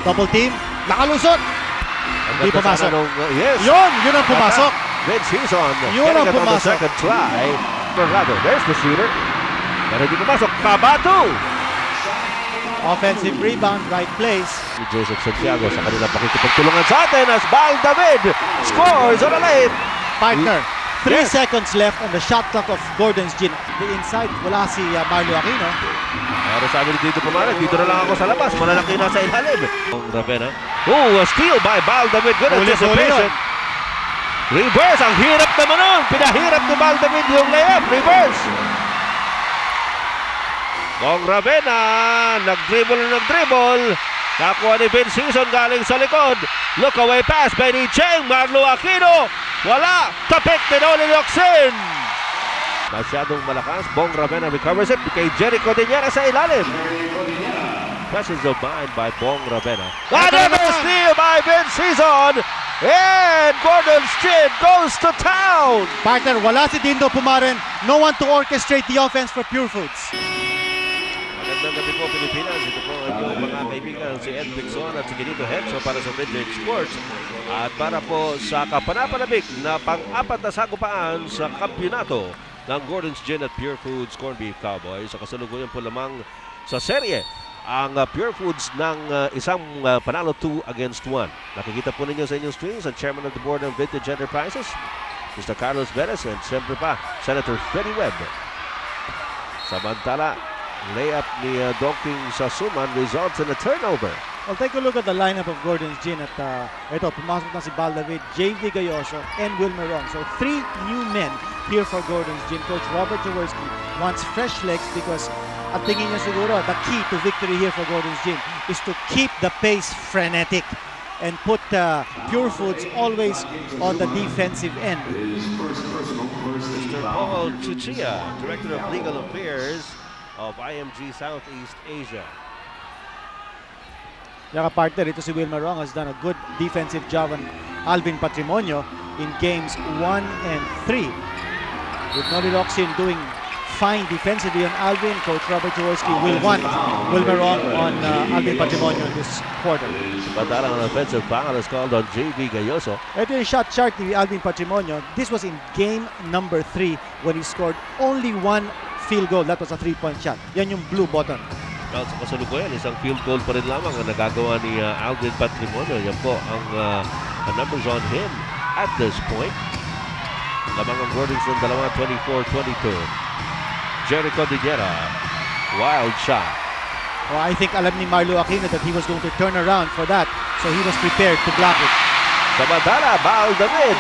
Double team. Nakalusot. Hindi pumasok. Yes. Yun ang pumasok. Mid-season. Yun ang Getting it on the pumasok. second try. Bernardo, there's the shooter. Pero hindi pumasok. Cabato! Offensive rebound, right place. Si Joseph Santiago sa kanilang pakikipagtulungan sa atin as Bal David scores on a late. Partner. 3 Yes. seconds left on the shot clock of Gordon's Gin. The inside, wala si Marlo Aquino. Pero sabi ni Dito Pumaret, dito na lang ako sa labas. Malalaki na sa ilalim. Ravena. Oh, a steal by Bal David. Good anticipation. Reverse. Ang hirap naman nun. Pinahirap ni Bal David yung layup. Reverse. Bong Ravena. Nag-dribble. Nakuha ni Ben Season galing sa likod. Look away pass by ni Cheng. Marlo Aquino. Wala. Tapik ni Noli Locsin. Masyadong malakas. Bong Ravena recovers it. Kay Jericho Diñera sa ilalim. Presence of mind by Bong Ravena. Another steal by Ben Season. And Gordon's Gin goes to town. Partner, wala si Dindo Pumaren. No one to orchestrate the offense for Pure Foods. Magandang gabi po Pilipinas. Ito po ang inyong mga kaibigan si Ed Pixon at si Kinito Henso para sa Midnight Sports. At para po sa kapanapanabik na pang-apat na sagupaan sa kampyonato ng Gordon's Gin at Pure Foods Corned Beef Cowboys. Sa kasalukuyan po lamang sa serye ang Pure Foods ng isang panalo 2 against 1. Nakikita po ninyo sa inyong screens ang Chairman of the Board ng Vintage Enterprises, Mr. Carlos Perez, and siyempre pa, Senator Freddie Webb. Samantala, layup ni Donking Sasuman results in a turnover. Well, take a look at the lineup of Gordon's Gin at ito, pumasok na si Bal David, JV Gayoso, and Wilmer Rong. So 3 new men here for Gordon's Gin. Coach Robert Jaworski wants fresh legs because at tingin niya siguro, the key to victory here for Gordon's Gin is to keep the pace frenetic and put Pure Foods always on the defensive end. Mr. Paul Chuchia, Director of Legal Affairs of IMG Southeast Asia. Yung partner, ito si Wilmer Rong has done a good defensive job on Alvin Patrimonio in games 1 and 3. With Noli Locsin doing fine defensively on Alvin, Coach Robert Jaworski will want Wilmer Rong on Alvin Patrimonio in this quarter. Bandarang an offensive foul is called on JV Gayoso. Ito yung shot chart ni Alvin Patrimonio. This was in game number 3 when he scored only 1 field goal. That was a 3-point shot. Yan yung blue button. Sa kasalukuyan, isang field goal pa rin lamang ang nagagawa ni Alvin Patrimonio. Yan po ang numbers on him at this point. Lamang ang Gordons ng dalawa, 24-22. Jericho Diñera, wild shot. Well, I think alam ni Marlo Aquino that he was going to turn around for that. So he was prepared to block it. Samantala, Bal David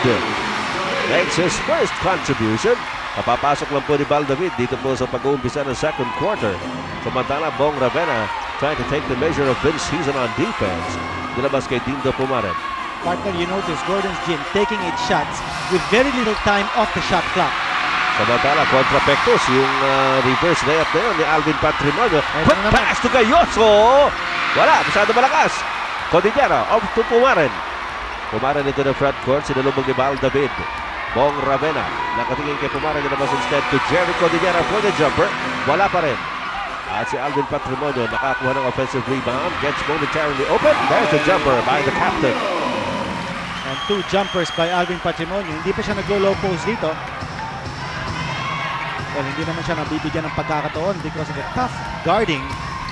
makes his first contribution. Papapasok lang po ni Bal David dito po sa pag-uumpisa ng second quarter. Samantala, Bong Ravena trying to take the measure of Vince Season on defense. Dilabas kay Dindo Pumaret. Partner, you notice Gordon's Gin taking its shots with very little time off the shot clock. Samantala, kontra Pectus, yung reverse layup na yun ni Alvin Patrimonio. Quick naman. pass to Gayoso! Wala, masyado malakas. Cordillera, off to Pumaren. Pumaren into the front court, sinalubog ni Bal David. Bong Ravena, nakatingin kay Pumaren, nilabas instead to Jericho Diñera for the jumper. Wala pa rin. At si Alvin Patrimonio nakakuha ng offensive rebound, gets momentarily open. There's the jumper by the captain. And 2 jumpers by Alvin Patrimonio. Hindi pa siya nag-low post dito. Well, hindi naman siya nabibigyan ng pagkakataon because of the tough guarding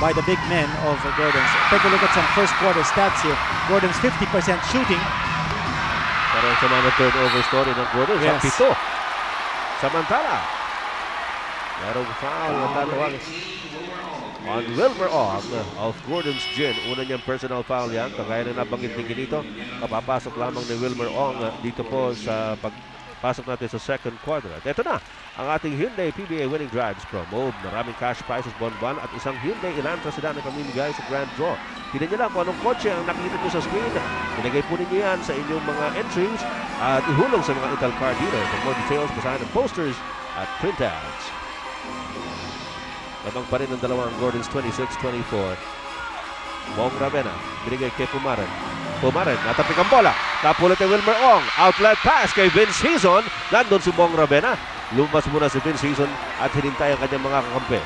by the big men of Gordon's. Take a look at some first quarter stats here. Gordon's 50% shooting. Pero sa mga turnover story ng Gordon, Yes. sa 7. Samantala, merong foul na tatawag on Wilmer Ong of Gordon's Gin. Una niyang personal foul yan. Kagaya na nabanggit ni Ginito, kapapasok lamang ni Wilmer Ong dito po sa pagpasok natin sa second quarter. At ito na, ang ating Hyundai PBA Winning Drives promo. Maraming cash prizes buwan-buwan at isang Hyundai Elantra sedan na pamimigay sa Grand Draw. Tignan niyo lang kung anong kotse ang nakikita niyo sa screen. Ilagay po ninyo yan sa inyong mga entries at ihulog sa mga Italcar dealer. For more details, basahin ang posters at printouts. Lamang pa rin ang dalawang Gordon's 26-24. Bong Ravena, binigay kay Pumaren. Pumaren, natapik ang bola. Napulot ni Wilmer Ong. Outlet pass kay Vince Season. Nandun si Bong Ravena. Lumabas muna si Vince Season at hinintay ang kanyang mga kakampi.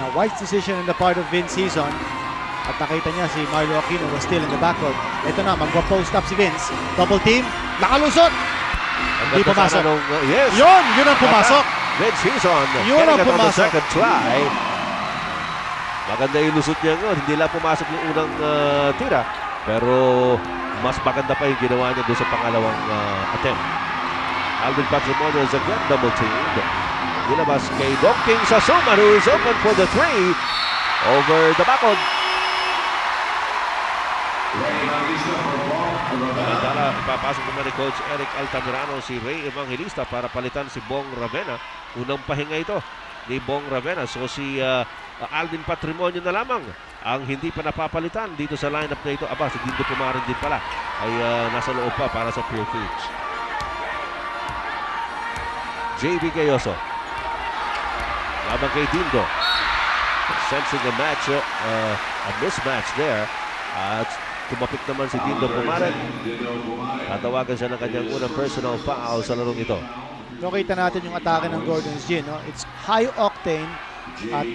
Now, wise decision on the part of Vince Season At nakita niya si Mario Aquino was still in the backcourt. Ito na, magpa-post up si Vince. Double team, nakalusot. Hindi pumasok. Yes. Yun ang pumasok. Vince Hizon. Yun ang On the pumasok. second try. Maganda yung lusot niya ngayon. Hindi lang pumasok yung unang tira. Pero mas maganda pa yung ginawa niya doon sa pangalawang attempt. Alvin Patrimonio is again double teamed. Nilabas kay Dongking Sasuman, who is open for the three. Over the backward. Samantala, ipapasok naman ni Coach Eric Altamirano si Ray Evangelista para palitan si Bong Ravena. Unang pahinga ito ni Bong Ravena. So si Alvin Patrimonio na lamang ang hindi pa napapalitan dito sa lineup na ito. Aba, si Dindo Pumarin din pala ay nasa loob pa para sa Pure Foods. JV Gayoso laban kay Dindo, sensing a match, a mismatch there. At kumapit naman si Dindo Pumarin. Tatawagan siya ng kanyang unang personal foul sa larong ito. Nakita natin yung atake ng Gordon's Gin. No? It's high octane at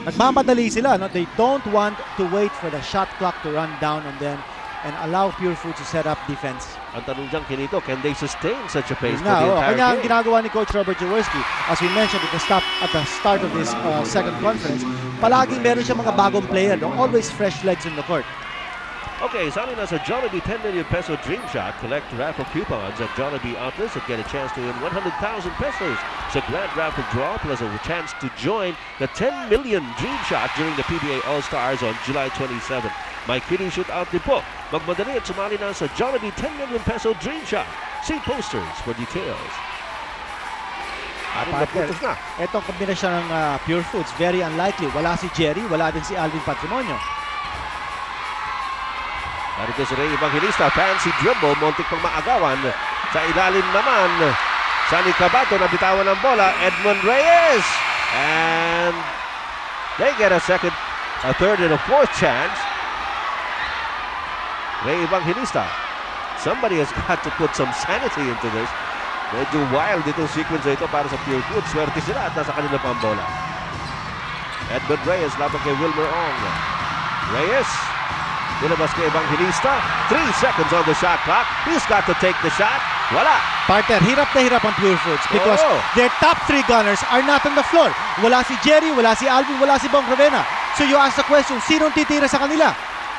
nagmamadali sila. No? They don't want to wait for the shot clock to run down on them and allow Pure Foods to set up defense. Ang tanong dyan, Kinito, can they sustain such a pace for Na, the entire kanya ang game? ginagawa ni Coach Robert Jaworski. As we mentioned at the start of this second conference, palaging meron siya mga bagong player. No? Always fresh legs in the court. Okay, sabi na sa Jollibee 10 million peso dream shot. Collect raffle coupons at Jollibee outlets and get a chance to win 100,000 pesos sa grand raffle draw plus a chance to join the 10 million dream shot during the PBA All-Stars on July 27. May kiddie shootout din po. Magmadali at sumali na sa Jollibee 10 million peso dream shot. See posters for details. Ating naputos na. Itong kombinasyon ng Pure Foods, very unlikely. Wala si Jerry, wala din si Alvin Patrimonio. Narito si Ray Evangelista, fancy dribble, muntik pang maagawan. Sa ilalim naman, Sani Cabato nabitawan ng bola, Edmund Reyes. And they get a second, a third and a fourth chance. Ray Evangelista, somebody has got to put some sanity into this. Medyo wild itong sequence ito para sa Pure Foods. Swerte sila at nasa kanila pa ang bola. Edmund Reyes laban kay Wilmer Ong. Reyes, nilabas kay Evangelista. 3 seconds on the shot clock. He's got to take the shot. Wala. Partner, hirap na hirap ang Pure Foods because their top 3 gunners are not on the floor. Wala si Jerry, wala si Alvin, wala si Bong Ravena. So you ask the question, sinong titira sa kanila?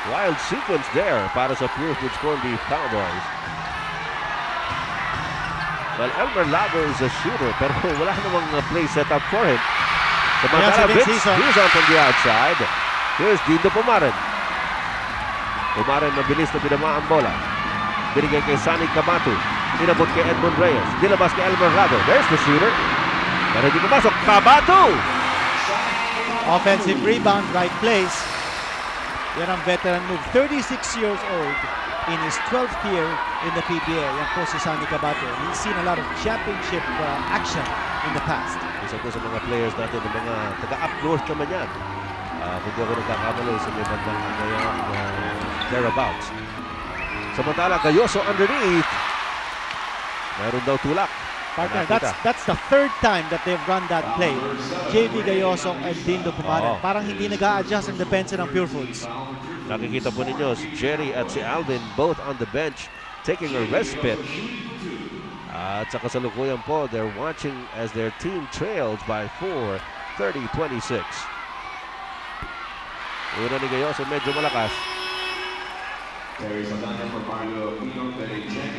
Wild sequence there para sa Pure Foods Corned Beef Cowboys. Well, Elmer Lago is a shooter pero wala namang play set up for him. Samantala, Vince Hizon from the outside. Here's Dindo Pumarin. Pumarin mabilis na binama ang bola. Binigay kay Sani Cabato. Inabot kay Edmund Reyes. Dilabas kay Elmer Lago. There's the shooter. Pero hindi pumasok. Cabato! Offensive rebound, right place. Yan ang veteran move. 36 years old in his 12th year in the PBA. Yan po si Sani Cabato. He's seen a lot of championship action in the past. Isa po sa mga players natin, ng mga taga-up north naman yan. Kung di ako nagkakamali sa may bandang ngayon thereabouts. Samantala, Gayoso underneath. Meron daw tulak. Partner, that's the third time that they've run that play. JV Gayoso and Dindo Pumarin. Parang hindi nag-a-adjust ang depensa ng Pure Foods. Nakikita po ninyo si Jerry at si Alvin both on the bench taking a respite. At sa kasalukuyan po, they're watching as their team trails by 4, 30-26. Una ni Gayoso medyo malakas.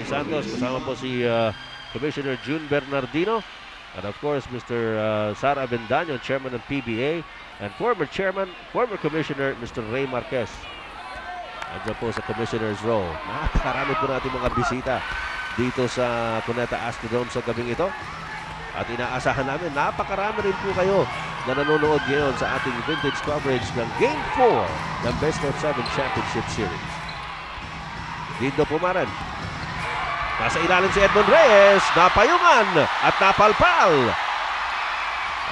Si Santos, kasama po si Commissioner June Bernardino. And of course, Mr. Sara Avendaño, Chairman ng PBA. And former Commissioner, Mr. Ray Marquez. Andiyan po sa Commissioner's row. Napakarami po natin mga bisita dito sa Cuneta Astrodome sa gabing ito. At inaasahan namin, napakarami rin po kayo na nanonood ngayon sa ating vintage coverage ng Game 4 ng Best of 7 Championship Series. Dindo Pumarin. Nasa ilalim si Edmund Reyes. Napayungan at napalpal.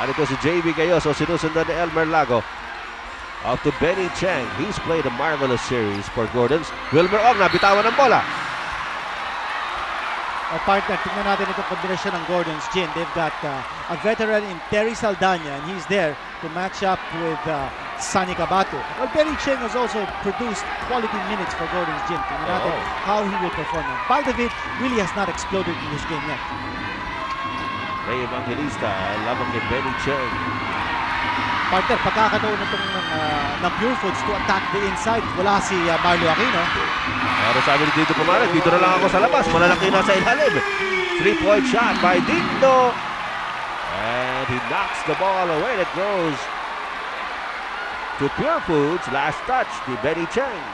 Ano ito si JV Gayoso. Sinusundan ni Elmer Lago. Out to Benny Chang. He's played a marvelous series for Gordons. Wilmer Ong nabitawan ng bola. Partner, tignan natin itong kombinasyon ng Gordon's Gin. They've got a veteran in Terry Saldana and he's there to match up with Sunny Cabato. Well, Benny Cheng has also produced quality minutes for Gordon's Gym. Tingnan natin how he will perform now. Baldavid really has not exploded in this game yet. Ray Evangelista lamang kay Benny Cheng. Partner, pagkakataon ng Pure Foods to attack the inside. Wala si Marlo Aquino. Pero sabi ni Dindo Pumaran, dito na lang ako sa labas. Malalaki na sa ilalim. 3-point shot by Dindo. And he knocks the ball away. It goes to Pure Foods. Last touch to Benny Cheng.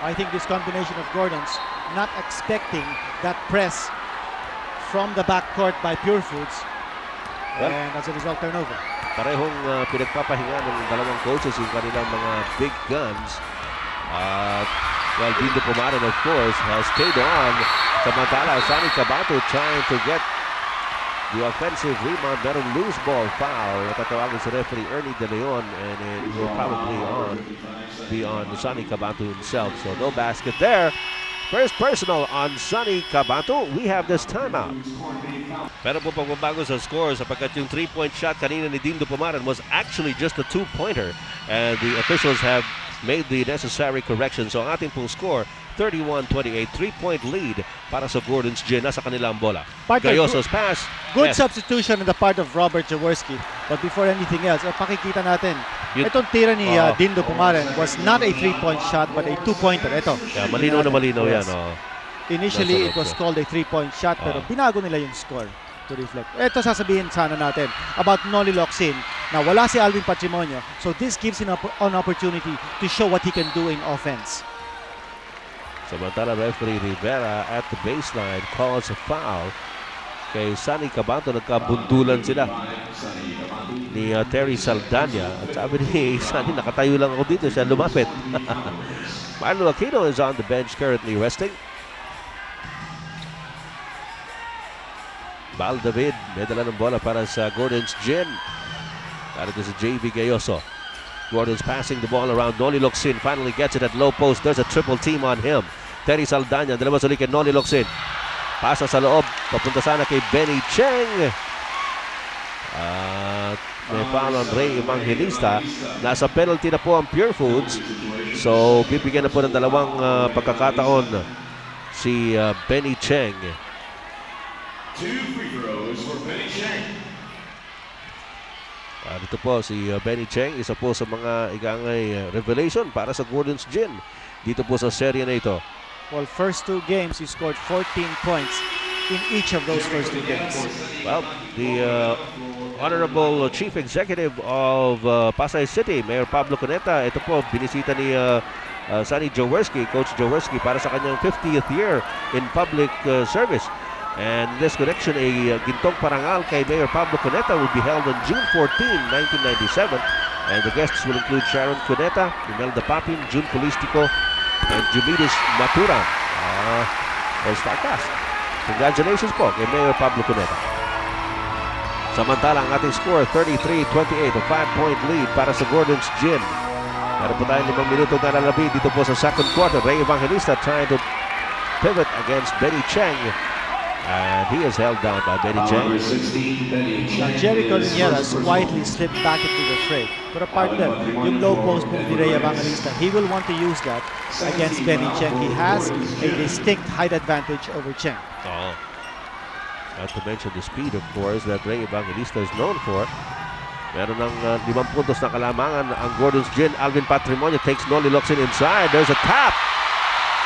I think this combination of Gordon's not expecting that press from the backcourt by Pure Foods. Well, and as a result, turnover. Parehong pinagpapahinga ng dalawang coaches yung kanilang mga big guns. Well, Dindo Pumaran, of course, has stayed on. Samantala, Sunny Cabato trying to get the offensive rebound. Meron loose ball foul. Natatawagin si referee Ernie De Leon, and it will probably be on Sunny Cabato himself. So no basket there. First personal on Sunny Cabato. We have this timeout. Pero po pagbabago sa score sapagkat yung 3-point shot kanina ni Dindo Pumaran was actually just a 2-pointer, and the officials have made the necessary corrections. So ang ating pong score, 31-28, 3-point lead para sa Gordon's Gym. Nasa kanilang bola. Gayoso's pass. Good Yes. substitution on the part of Robert Jaworski. But before anything else, pakikita natin, itong tira ni Dindo Pumaran was not a 3-point shot but a 2-pointer. Ito. Yeah, malinaw na malinaw yan. Initially, it was called a 3-point shot pero binago nila yung score to reflect. Ito sasabihin sana natin about Noli Locsin na wala si Alvin Patrimonio. So this gives him an opportunity to show what he can do in offense. Samantala, referee Rivera at the baseline calls a foul kay Sunny Cabato. Nagkabundulan sila ni Terry Saldana. At sabi ni Sunny, nakatayo lang ako dito. Siya lumapit. Marlo Aquino is on the bench currently resting. Baldavid, may dala ng bola para sa Gordon's Gym. Narito si JV Gayoso. Gordon's passing the ball around. Noli Locsin finally gets it at low post. There's a triple team on him. Terry Saldana, dalawa sa kay Noli Locsin. Pasa sa loob, papunta sana kay Benny Cheng. May foul on Ray Evangelista. Nasa penalty na po ang Pure Foods. So, bibigyan na po ng dalawang pagkakataon si Benny Cheng. 2 free throws for Benny Cheng. Dito po si Benny Cheng, isa po sa mga igangay revelation para sa Gordon's Gym dito po sa serye na ito. Well, first 2 games, he scored 14 points in each of those first 2 games. Well, the Honorable Chief Executive of Pasay City, Mayor Pablo Cuneta, ito po, binisita ni Sunny Jaworski, Coach Jaworski, para sa kanyang 50th year in public service. And this connection, a gintong parangal kay Mayor Pablo Cuneta will be held on June 14, 1997. And the guests will include Sharon Cuneta, Imelda Papin, June Polistico, and Jumidis Maturan. All-star cast. Congratulations po kay Mayor Pablo Cuneta. Samantala, ang ating score, 33-28, a 5-point lead para sa Gordon's Gym. Meron po tayong 5 minuto na lalabi dito po sa second quarter. Ray Evangelista trying to pivot against Benny Cheng. And he is held down by Benny Cheng. Now, Jerry Colineras quietly slipped back into the fray. Pero partner, yung low post move ni Ray Evangelista, he will want to use that against Benny Cheng. He has a distinct height advantage over Cheng. Not to mention the speed, of course, that Ray Evangelista is known for. Meron ng 5 puntos na kalamangan ang Gordon's Gym. Alvin Patrimonio takes Noli Locsin inside. There's a tap.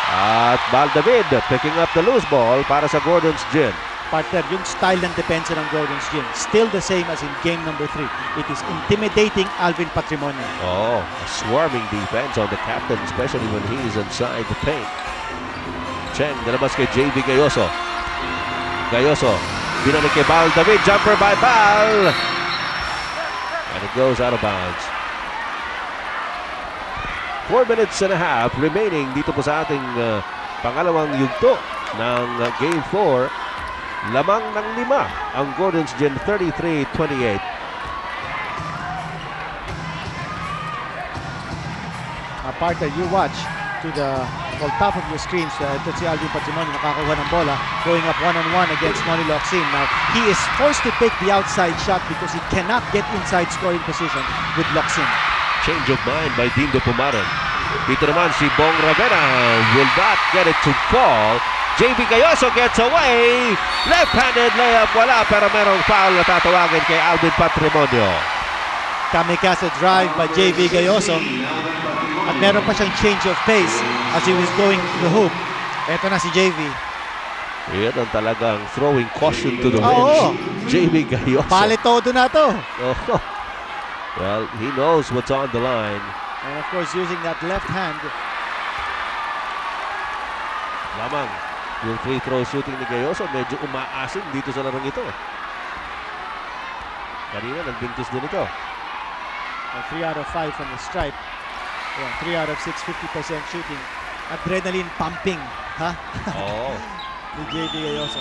At Baldavid picking up the loose ball para sa Gordon's Gym. Partner, yung style ng depensa ng Gordon's Gym, still the same as in game number 3. It is intimidating Alvin Patrimonio. A swarming defense on the captain, especially when he is inside the paint. Cheng, nalabas kay JV Gayoso. Gayoso, binalik kay Baldavid, jumper by Bal. And it goes out of bounds. 4 minutes and a half remaining dito po sa ating pangalawang yugto ng Game 4. Lamang ng 5 ang Gordon's Gym, 33-28. Partner, you watch to the top of your screens. Ito si Alvin Patrimonio nakakuha ng bola, going up one-on-one against Noli Locsin. Now, he is forced to take the outside shot because he cannot get inside scoring position with Locsin. change of mind by Dindo Pumaren. Dito naman si Bong Ravena will not get it to fall. JV Gayoso gets away. Left-handed layup, wala, pero merong foul na tatawagin kay Alvin Patrimonio. Kamikaze drive by JV Gayoso. At meron pa siyang change of pace as he was going to the hoop. Eto na si JV. Yan ang talagang throwing caution to the Oo. bench. JV Gayoso. Palit todo na to. Oh. Well, he knows what's on the line. And of course, using that left hand. Lamang, yung free throw shooting ni Gayoso medyo umaasin dito sa larong ito. Kanina, nagbintis din ito. 3 out of 5 from the stripe. 3 out of 6, 50% shooting. Adrenaline pumping. Ha? Oo. Ni JV Gayoso.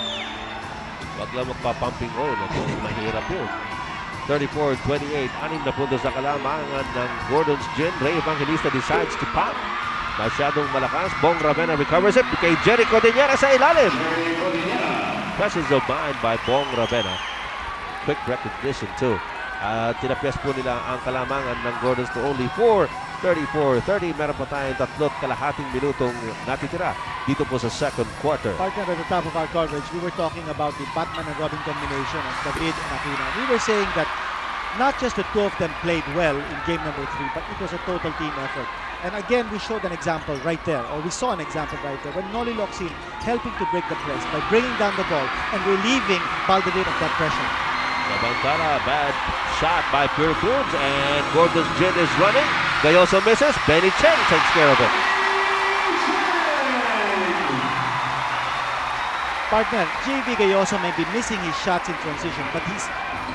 Wag lang magpapumping oil. Mahirap yun. 34-28. 6 na puntos na kalamangan ng Gordon's Gin. Ray Evangelista decides to pop. Masyadong malakas. Bong Ravena recovers it. Kay Jericho Diñera sa ilalim. Presence of mind by Bong Ravena. Quick recognition too. Tinapyas po nila ang kalamangan ng Gordons to only 4. 34-30. Meron pa tayong 3.5 minutong natitira dito po sa second quarter. Partner, at the top of our coverage, we were talking about the Batman and Robin combination of David and Aquino. We were saying that not just the two of them played well in game number 3, but it was a total team effort. And again, we showed an example right there, or we saw an example right there, when Noli Locsin helping to break the press by bringing down the ball and relieving Baldavid of that pressure. Labantara, bad shot by Pure Foods, and Gordon's Gin is running. Gayoso misses. Benny Cheng takes care of it. Partner, JV Gayoso may be missing his shots in transition, but he's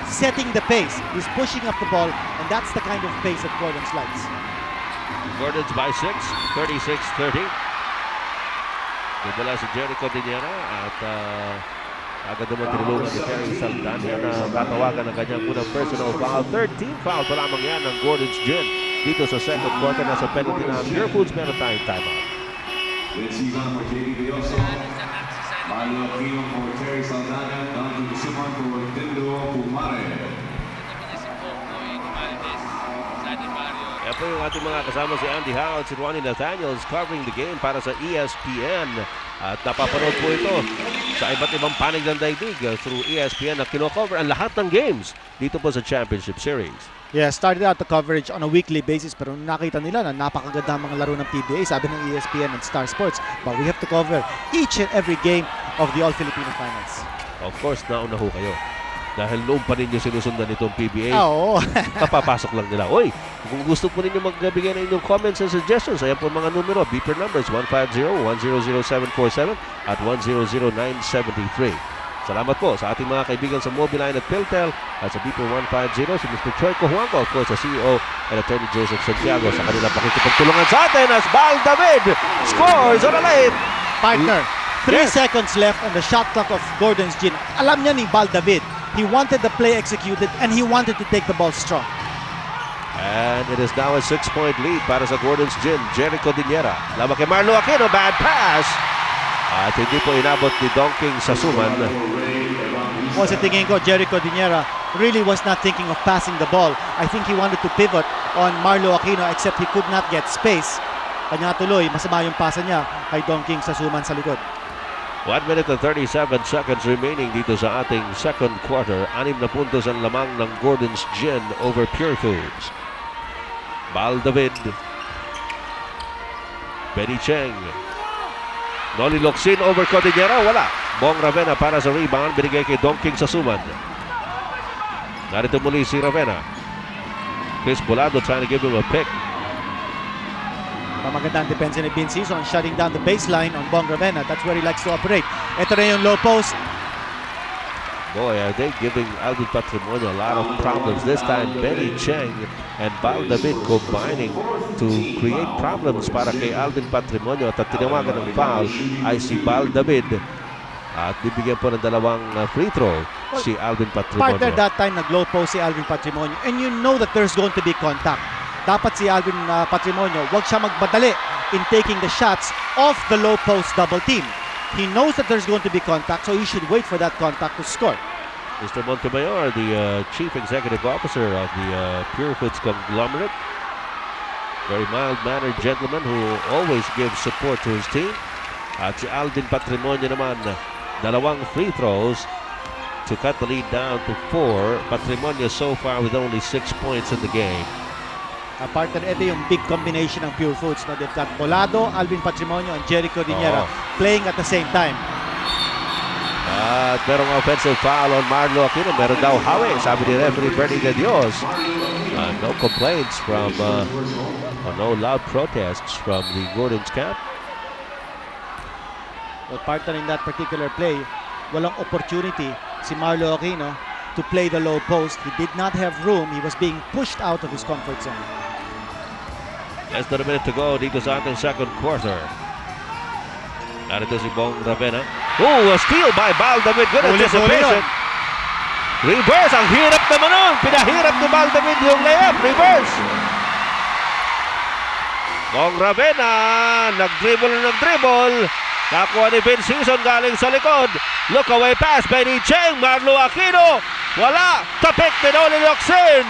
setting the pace. He's pushing up the ball, and that's the kind of pace that Gordon's likes. Gordon's by 6, 36-30. Nagmula si Jericho Diñera at agad naman tinulungan ni Terry Saldana na tatawagan ng kanyang unang personal foul. 13 foul pa lamang yan ng Gordon's Gin. Dito sa second quarter, nasa penalty na Pure Foods, meron tayong timeout. Reciban for JV Gayoso. Marlo Aquino for Terry Saldana. Down to the Suman for Dindo Pumaren. Yan po yung ating mga kasama, si Andy Howe at si Ronnie Nathaniels covering the game para sa ESPN. At napapanood po ito sa iba't ibang panig ng daigdig through ESPN na kino-cover ang lahat ng games dito po sa Championship Series. Yeah, started out the coverage on a weekly basis, pero nakita nila na napakaganda ang mga laro ng PBA, sabi ng ESPN and Star Sports. But we have to cover each and every game of the All-Filipino Finals. Of course, nauna ho kayo. Dahil noon pa ninyo sinusundan itong PBA, Oo. kapapasok lang nila. Oy, kung gusto po ninyo magbigay ng inyong comments and suggestions, ayan po mga numero, beeper numbers 150-100-747 at 100-973. Salamat po sa ating mga kaibigan sa Mobiline at PhilTel at sa beeper 150, si Mr. Troy Cojuangco, of course, sa CEO and Attorney Joseph Santiago sa kanilang pakikipagtulungan sa atin as Bal David scores on a late. Partner, 3 Yes. seconds left on the shot clock of Gordon's Gin. Alam niya ni Bal David, he wanted the play executed and he wanted to take the ball strong. And it is now a 6-point lead para sa Gordon's Gin. Jericho Diñera. Laban kay Marlo Aquino. Bad pass. At hindi po inabot ni Donking Sasuman. O sa tingin ko, Jericho Diñera really was not thinking of passing the ball. I think he wanted to pivot on Marlo Aquino except he could not get space. Kanya tuloy, masama yung pasa niya kay Donking Sasuman sa likod. 1 minute and 37 seconds remaining dito sa ating second quarter. 6 na puntos ang lamang ng Gordon's Gin over Pure Foods. Bal David. Benny Cheng. Noli Locsin over Cordillera. Wala. Bong Ravena para sa rebound. Binigay kay Donking Sasuman. Narito muli si Ravena. Chris Bolado trying to give him a pick. Magandang depensa ni Vinci on shutting down the baseline on Bong Ravena. That's where he likes to operate. Ito na yung low post. Boy, are they giving Alvin Patrimonio a lot of problems. This time, Benny Cheng and Bal David combining to create problems para kay Alvin Patrimonio. At tinawagan ng foul ay si Bal David. At bibigyan po ng dalawang free throw si Alvin Patrimonio. Partner, that time nag-low post si Alvin Patrimonio. And you know that there's going to be contact. Dapat si Alvin Patrimonio, huwag siya magmadali in taking the shots off the low post double team. He knows that there's going to be contact, so he should wait for that contact to score. Mr. Montemayor, the Chief Executive Officer of the Pure Foods conglomerate, Very mild-mannered gentleman who always gives support to his team. At si Alvin Patrimonio naman, 2 free throws to cut the lead down to 4. Patrimonio so far with only 6 points in the game. Partner, ito yung big combination ng Pure Foods. No? They've got Polado, Alvin Patrimonio, and Jericho Diniera playing at the same time. At merong offensive foul on Marlo Aquino. Meron daw hawi, sabi ni referee Bernie De Dios. No complaints from, no loud protests from the Gordon's camp. Well, partner, in that particular play, walang opportunity si Marlo Aquino to play the low post. He did not have room. He was being pushed out of his comfort zone. Less than a minute to go dito sa ating second quarter. Narito si Bong Ravena. A steal by Baldavid. Good anticipation. Reverse. Ang hirap naman nun. Pinahirap ni Baldavid yung layup. Reverse. Bong Ravena. Nag-dribble. Nakuha ni Ben Season galing sa likod. Look away pass by ni Cheng. Marlo Aquino. Wala. Tapik ni Noli Locsin.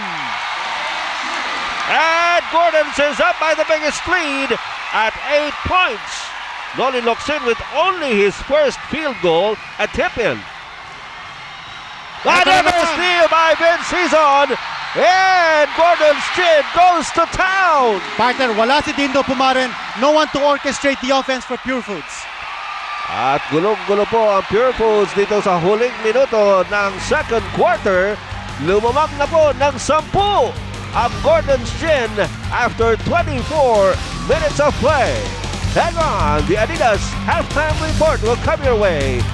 And Gordon is up by the biggest lead at 8 points. Noli Locsin with only his first field goal at tip-in. Another steal by Ben Season. And Gordon's Gin goes to town. Partner, wala si Dindo Pumaren. No one to orchestrate the offense for Pure Foods. At gulong-gulo po ang Pure Foods dito sa huling minuto ng second quarter. Lumamang na po ng 10 ang Gordon's Gin after 24 minutes of play. Hang on, the Adidas halftime report will come your way.